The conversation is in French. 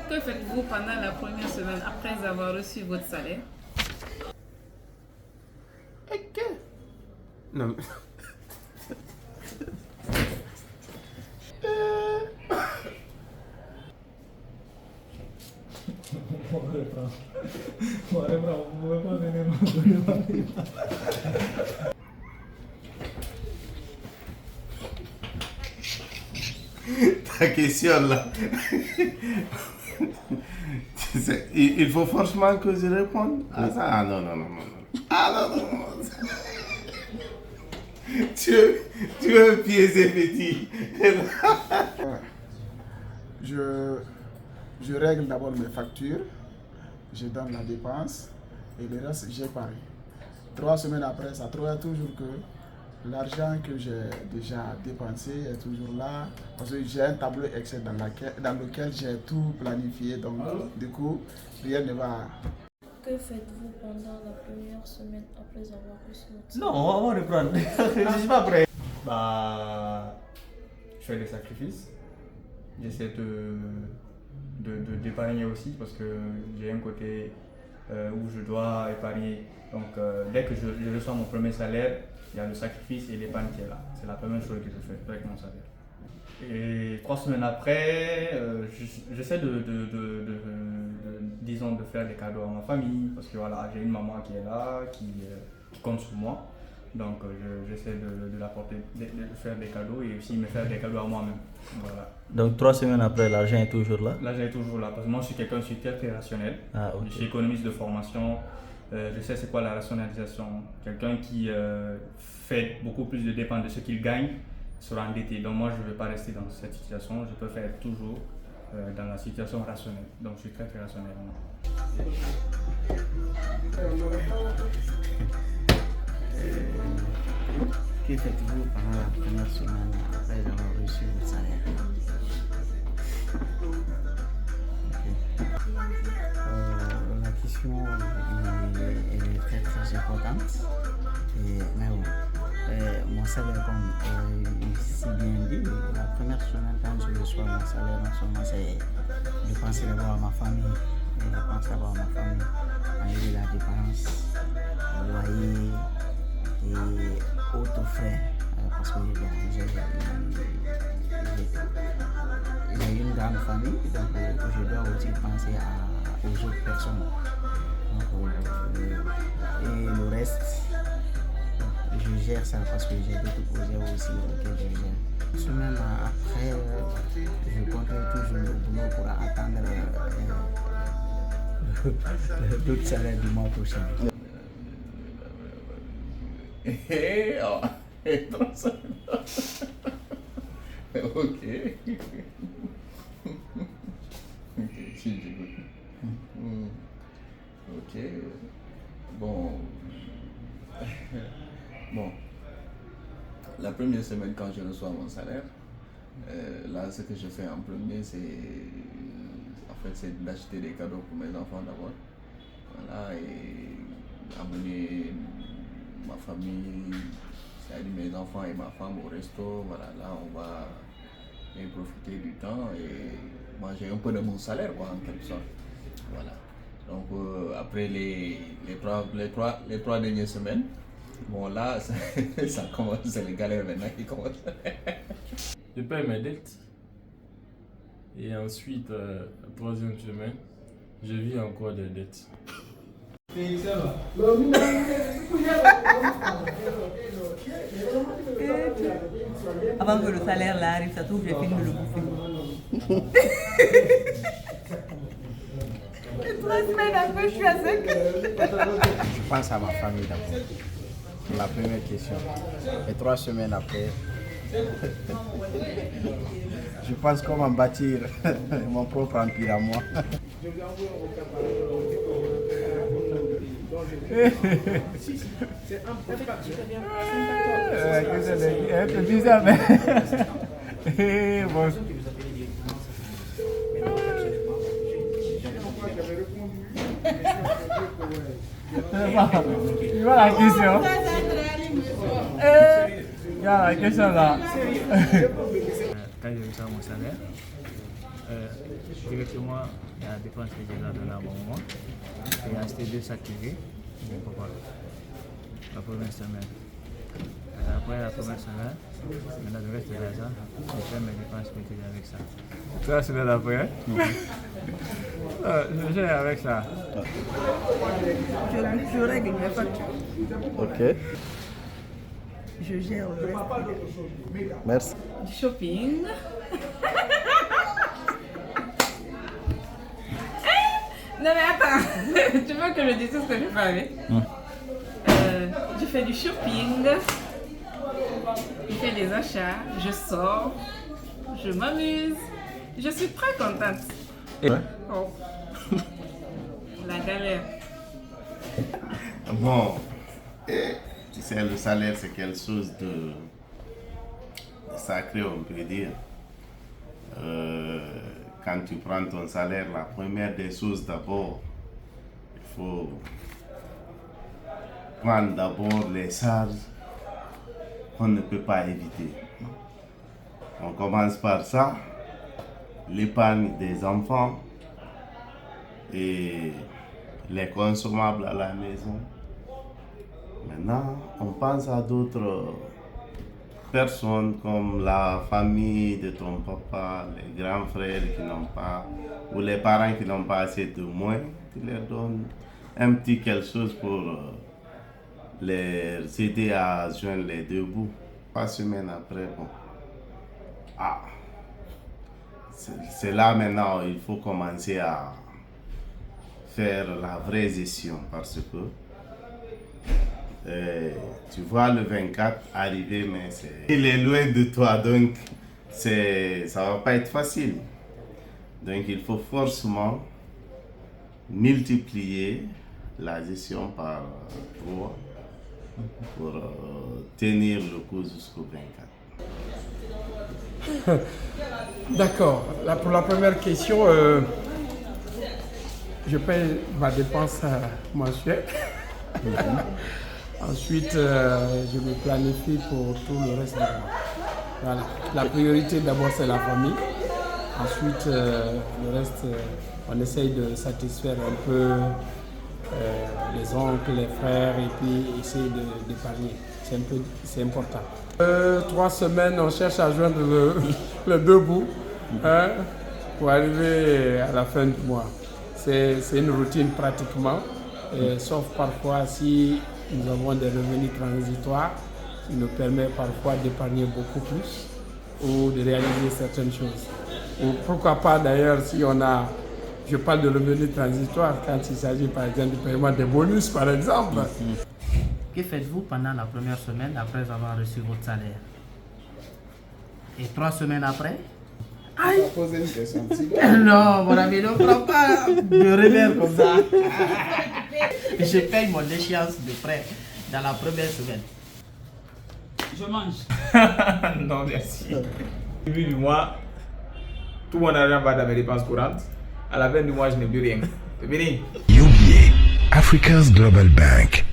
Que faites-vous pendant la première semaine après avoir reçu votre salaire? Ok. Non, mais... Ta question là. Il faut forcément que je réponde à ça. Ah non, non, non, non. Ah non, non, non. Tu veux piéger petit. Je règle d'abord mes factures, je donne la dépense et le reste j'épargne. 3 semaines après, ça trouve toujours que l'argent que j'ai déjà dépensé est toujours là parce que j'ai un tableau Excel dans lequel j'ai tout planifié, donc du coup rien ne va. Que faites-vous pendant la première semaine après avoir reçu votre Non, on va reprendre. Je suis pas prêt. Je fais des sacrifices. J'essaie d'épargner aussi parce que j'ai un côté où je dois épargner. Donc, dès que je reçois mon premier salaire, il y a le sacrifice et l'épargne qui est là. C'est la première chose que je fais avec mon salaire. Et 3 semaines après, j'essaie disons, de faire des cadeaux à ma famille parce que voilà, j'ai une maman qui est là, qui compte sur moi. Donc j'essaie de l'apporter, de faire des cadeaux et aussi me faire des cadeaux à moi-même. Voilà. Donc 3 semaines après, l'argent est toujours là? L'argent est toujours là parce que moi je suis quelqu'un de très rationnel. Ah, okay. Je suis économiste de formation. Je sais c'est quoi la rationalisation. Quelqu'un qui fait beaucoup plus de dépenses de ce qu'il gagne sera endetté. Donc moi je ne veux pas rester dans cette situation. Je préfère être toujours dans la situation rationnelle. Donc je suis très très rationnel. Que faites-vous pendant la première semaine après avoir reçu votre salaire? La question est très très importante. Mais bon, mon salaire, comme si bien dit, la première semaine quand je reçois mon salaire, en ce moment, c'est je pense d'abord à ma famille. Je pense d'abord à ma famille, enlever la dépense, le loyer et autres frais. Parce que j'ai une grande famille, donc je dois aussi penser aux autres personnes. Donc, et le reste, je gère ça parce que j'ai d'autres projets aussi auxquels je gère. Semaine après, je continue toujours au boulot pour attendre d'autres salaires du mois prochain. Ok. Si, j'écoute. Ok. Bon. Bon. La première semaine, quand je reçois mon salaire, là, ce que je fais en premier, c'est d'acheter des cadeaux pour mes enfants d'abord. Voilà, et amener ma famille, c'est-à-dire mes enfants et ma femme au resto. Voilà, là, on va bien profiter du temps et manger un peu de mon salaire, quoi, en quelque sorte. Voilà. Donc, après les trois dernières semaines, bon, là, ça commence, c'est les galères maintenant qui commencent. Je paie mes dettes. Et ensuite, la troisième semaine, je vis encore des dettes. Avant que le salaire là arrive, ça trouve j'ai fini de le bouffer. Et 3 semaines après, je suis à sec. Je pense à ma famille d'abord. La première question. Et 3 semaines après, je pense comment bâtir mon propre empire à moi. C'est un peu bizarre, mais bon. Il va la question. Il va la question là. Quand je reçois mon salaire, directement, il y a la dépense que j'ai donné à mon maman. J'ai acheté 2 sacs TV pour mon papa la première semaine. Après la première semaine, maintenant le reste de l'argent, je fais mes dépenses quotidiennes avec ça. 3 semaines après, je gère avec ça. Je règle mes factures. Ok. Je gère le reste. Merci. Du shopping. Non mais attends, tu veux que je dise tout ce que je fais avec? Je fais du shopping, je fais des achats, je sors, je m'amuse, je suis très contente. Ouais. Oh. La galère. Bon, tu sais, le salaire, c'est quelque chose de sacré, on peut dire. Quand tu prends ton salaire, la première des choses d'abord, il faut prendre d'abord les charges qu'on ne peut pas éviter. On commence par ça, l'épargne des enfants et les consommables à la maison. Maintenant, on pense à d'autres personnes comme la famille de ton papa, les grands frères qui n'ont pas, ou les parents qui n'ont pas assez de moyens. Tu leur donnes un petit quelque chose pour les aider à joindre les deux bouts. 3 semaines après, bon. C'est là maintenant il faut commencer à faire la vraie gestion parce que tu vois le 24 arriver, mais il est loin de toi, donc ça va pas être facile. Donc il faut forcément multiplier la gestion par 3 pour tenir le coup jusqu'au 24. D'accord. Pour la première question, je paye ma dépense mensuelle. Ensuite, je me planifie pour tout le reste du mois. Voilà. La priorité d'abord c'est la famille. Ensuite, le reste, on essaye de satisfaire un peu les oncles, les frères et puis essayer d'épargner. C'est important. 3 semaines, on cherche à joindre le 2 bouts pour arriver à la fin du mois. C'est une routine pratiquement, sauf parfois si nous avons des revenus transitoires qui nous permettent parfois d'épargner beaucoup plus ou de réaliser certaines choses. Ou pourquoi pas d'ailleurs si on a, je parle de revenus transitoires quand il s'agit par exemple du paiement des bonus par exemple. Que faites-vous pendant la première semaine après avoir reçu votre salaire? Et 3 semaines après? Aïe! Poser une question. Non, mon ami, ne prends pas de revers comme ça. Je paye mon échéance de prêt dans la première semaine. Je mange. Non, merci. Au début du mois, tout mon argent va dans mes dépenses courantes. À la fin du mois, je n'ai plus rien. C'est fini. UBA, Africa's Global Bank.